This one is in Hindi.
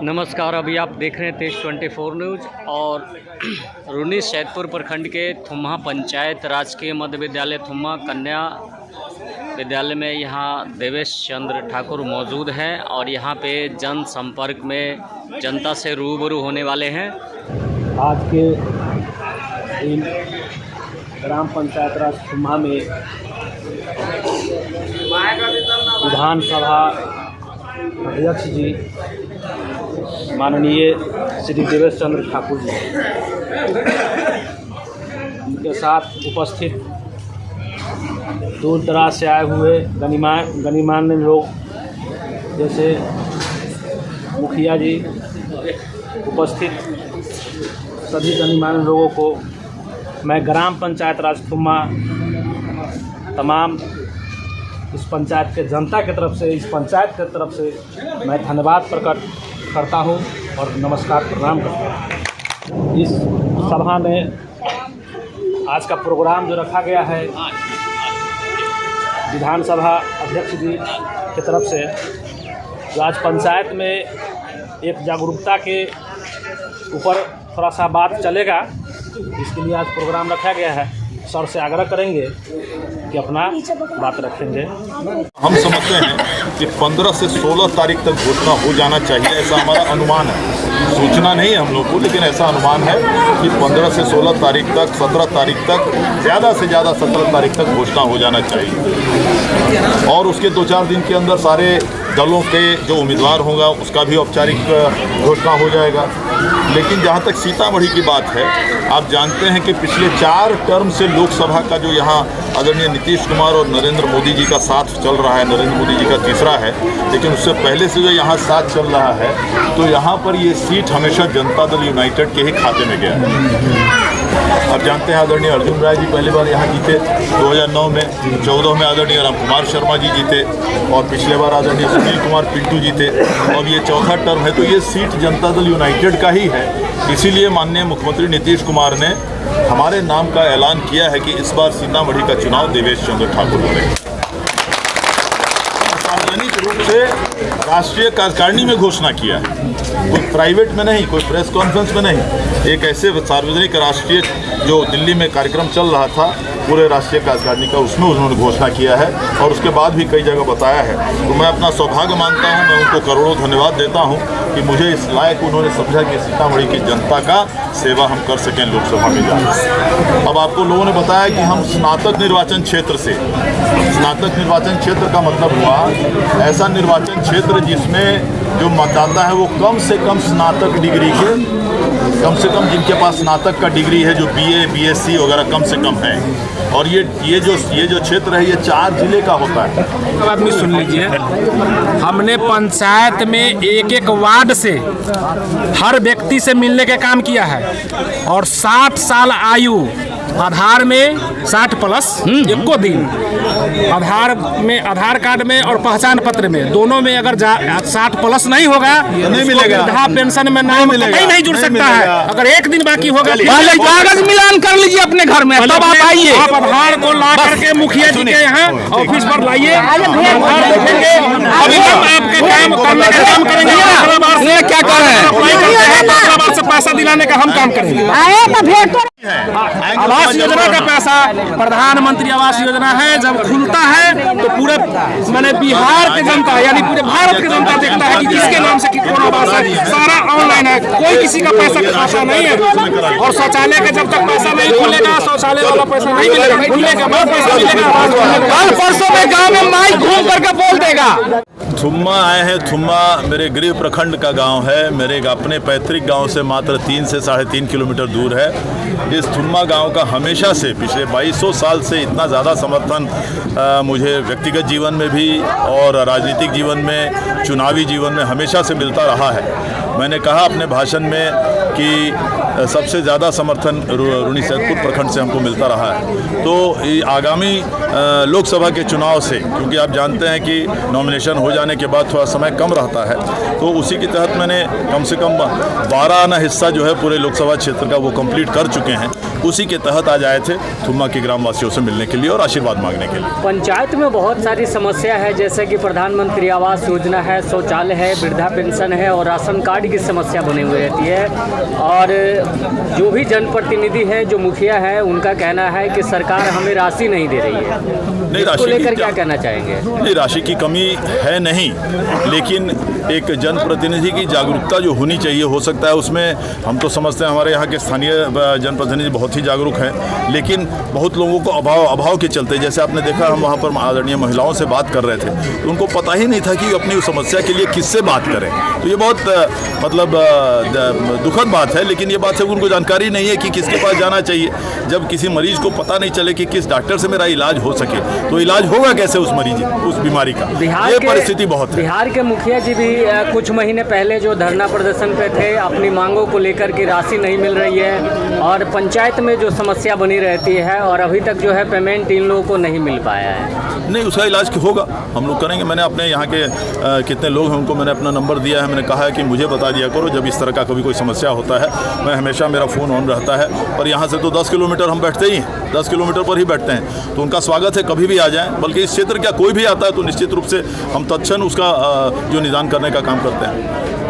नमस्कार। अभी आप देख रहे हैं तेज 24 न्यूज़ और रूनी सैदपुर प्रखंड के थुम्हा पंचायत राजकीय मध्य विद्यालय थुम्हा कन्या विद्यालय में यहाँ देवेश चंद्र ठाकुर मौजूद हैं और यहाँ पे जन संपर्क में जनता से रूबरू होने वाले हैं। आज के दिन ग्राम पंचायत राज थुम्हा में विधानसभा अध्यक्ष जी माननीय श्री देवेश चंद्र ठाकुर जी उनके साथ उपस्थित दूर दराज से आए हुए गणमान्य लोग जैसे मुखिया जी, उपस्थित सभी गणमान्य लोगों को मैं ग्राम पंचायत राज थुम्हा तमाम इस पंचायत के जनता की तरफ से, इस पंचायत की तरफ से मैं धन्यवाद प्रकट करता हूं और नमस्कार प्रणाम करता हूं। इस सभा में आज का प्रोग्राम जो रखा गया है विधानसभा अध्यक्ष जी की तरफ से, जो आज पंचायत में एक जागरूकता के ऊपर थोड़ा सा बात चलेगा, इसके लिए आज प्रोग्राम रखा गया है। सर से आग्रह करेंगे कि अपना बात रखेंगे। हम समझते हैं कि 15 से 16 तारीख तक घोषणा हो जाना चाहिए, ऐसा हमारा अनुमान है। सूचना नहीं है हम लोग को, लेकिन ऐसा अनुमान है कि 15 से 16 तारीख तक, 17 तारीख तक, ज़्यादा से ज़्यादा 17 तारीख तक घोषणा हो जाना चाहिए। और उसके 2-4 दिन के अंदर सारे दलों के जो उम्मीदवार होगा उसका भी औपचारिक घोषणा हो जाएगा। लेकिन जहाँ तक सीतामढ़ी की बात है, आप जानते हैं कि पिछले 4 टर्म से लोकसभा का जो यहाँ आदरणीय नीतीश कुमार और नरेंद्र मोदी जी का साथ चल रहा है, नरेंद्र मोदी जी का तीसरा है, लेकिन उससे पहले से जो यहाँ साथ चल रहा है, तो यहाँ पर ये सीट हमेशा जनता दल यूनाइटेड के ही खाते में गया है। आप जानते हैं आदरणीय अर्जुन राय जी पहली बार यहाँ जीते 2009 में, 14 में आदरणीय राम कुमार शर्मा जी जीते और पिछले बार आदरणीय सुनील कुमार पिंटू जीते और ये चौथा टर्म है, तो ये सीट जनता दल यूनाइटेड का ही है। इसीलिए माननीय मुख्यमंत्री नीतीश कुमार ने हमारे नाम का ऐलान किया है कि इस बार सीतामढ़ी का चुनाव देवेश चंद्र ठाकुर लड़ेंगे। सार्वजनिक रूप से राष्ट्रीय कार्यकारिणी में घोषणा किया है, कोई प्राइवेट में नहीं, कोई प्रेस कॉन्फ्रेंस में नहीं। एक ऐसे सार्वजनिक राष्ट्रीय जो दिल्ली में कार्यक्रम चल रहा था पूरे राष्ट्रीय कार्यकारिणी का, उसमें उन्होंने घोषणा किया है और उसके बाद भी कई जगह बताया है। तो मैं अपना सौभाग्य मानता हूं, मैं उनको करोड़ों धन्यवाद देता हूं कि मुझे इस लायक उन्होंने समझा कि सीतामढ़ी की जनता का सेवा हम कर सकें लोकसभा में जाकर। अब आपको लोगों ने बताया कि हम स्नातक निर्वाचन क्षेत्र से, स्नातक निर्वाचन क्षेत्र का मतलब हुआ ऐसा निर्वाचन क्षेत्र जिसमें जो मतदाता है वो कम से कम स्नातक डिग्री के, कम से कम जिनके पास स्नातक का डिग्री है, जो BA BSc वगैरह कम से कम है। और ये जो क्षेत्र है ये 4 जिले का होता है। आदमी सुन लीजिए, हमने पंचायत में एक वार्ड से हर व्यक्ति से मिलने का काम किया है और 60 साल आयु, आधार में 60+ एको दिन, आधार कार्ड में और पहचान पत्र में दोनों में अगर 60+ नहीं होगा नहीं मिलेगा, वृद्धा पेंशन में नाम नहीं जुड़ सकता है। अगर एक दिन बाकी होगा, कागज मिलान कर लीजिए अपने घर में, तब आप आइए। आप आधार को ला करके मुखिया जी के यहाँ ऑफिस पर लाइए, आधार देखेंगे, अभी हम आपके काम करने का काम करेंगे। क्या कर रहे हैं? से पैसा दिलाने का हम काम करेंगे। आवास योजना का पैसा, प्रधानमंत्री आवास योजना है, जब खुलता है तो पूरे मैंने बिहार के जनता यानी पूरे भारत के जनता देखता है कि किसके नाम से कौन आवास है। सारा ऑनलाइन है, कोई किसी का पैसा का आशा नहीं है। और शौचालय का जब तक पैसा नहीं खुलेगा, शौचालय वाला पैसा नहीं मिलेगा, खुलने के बाद पैसा मिलेगा। कल परसों में गाँव में माइक घूम करके बोल देगा। थुम्हा आए हैं। थुम्हा मेरे गृह प्रखंड का गांव है, मेरे अपने पैतृक गांव से मात्र 3 से 3.5 किलोमीटर दूर है। इस थुम्हा गांव का हमेशा से पिछले 2200 साल से इतना ज़्यादा समर्थन मुझे व्यक्तिगत जीवन में भी और राजनीतिक जीवन में, चुनावी जीवन में हमेशा से मिलता रहा है। मैंने कहा अपने भाषण में कि सबसे ज़्यादा समर्थन रूनी सैदपुर प्रखंड से हमको मिलता रहा है। तो ये आगामी लोकसभा के चुनाव से, क्योंकि आप जानते हैं कि नॉमिनेशन हो जाने के बाद थोड़ा समय कम रहता है, तो उसी के तहत मैंने कम से कम 12 आना हिस्सा जो है पूरे लोकसभा क्षेत्र का वो कंप्लीट कर चुके हैं। उसी के तहत आज आए थे थुम्मा के ग्रामवासियों से मिलने के लिए और आशीर्वाद मांगने के लिए। पंचायत में बहुत सारी समस्या है, जैसे कि प्रधानमंत्री आवास योजना है, शौचालय है, वृद्धा पेंशन है और राशन कार्ड की समस्या बनी हुई रहती है। और जो भी जनप्रतिनिधि है, जो मुखिया है, उनका कहना है कि सरकार हमें राशि नहीं दे रही है। नहीं, इसको लेकर क्या कहना चाहेंगे? नहीं, राशि की कमी है नहीं, लेकिन एक जनप्रतिनिधि की जागरूकता जो होनी चाहिए, हो सकता है उसमें हम तो समझते हैं हमारे यहाँ के स्थानीय जनप्रतिनिधि बहुत ही जागरूक हैं, लेकिन बहुत लोगों को अभाव के चलते, जैसे आपने देखा हम वहाँ पर आदरणीय महिलाओं से बात कर रहे थे तो उनको पता ही नहीं था कि अपनी उस समस्या के लिए किससे बात करें। तो ये बहुत मतलब दुखद बात है, लेकिन ये बात है उनको जानकारी नहीं है कि किसके पास जाना चाहिए। जब किसी मरीज को पता नहीं चले कि किस डॉक्टर से मेरा इलाज हो सके तो इलाज होगा कैसे उस मरीज उस बीमारी का। ये परिस्थिति बहुत है। बिहार के मुखिया जी भी कुछ महीने पहले जो धरना प्रदर्शन पे थे, अपनी मांगों को लेकर के राशि नहीं मिल रही है और पंचायत में जो समस्या बनी रहती है और अभी तक जो है पेमेंट इन लोगों को नहीं मिल पाया है। नहीं, उसका इलाज होगा, हम लोग करेंगे। मैंने अपने यहाँ के कितने लोग हैं उनको मैंने अपना नंबर दिया है, मैंने कहा है कि मुझे बता दिया करो जब इस तरह का कभी कोई समस्या होता है। मैं हमेशा, मेरा फ़ोन ऑन रहता है और यहाँ से तो 10 किलोमीटर हम बैठते ही हैं, 10 किलोमीटर पर ही बैठते हैं, तो उनका स्वागत है, कभी भी आ जाएँ। बल्कि इस क्षेत्र का कोई भी आता है तो निश्चित रूप से हम तत्क्षण उसका जो निदान करने का काम करते हैं।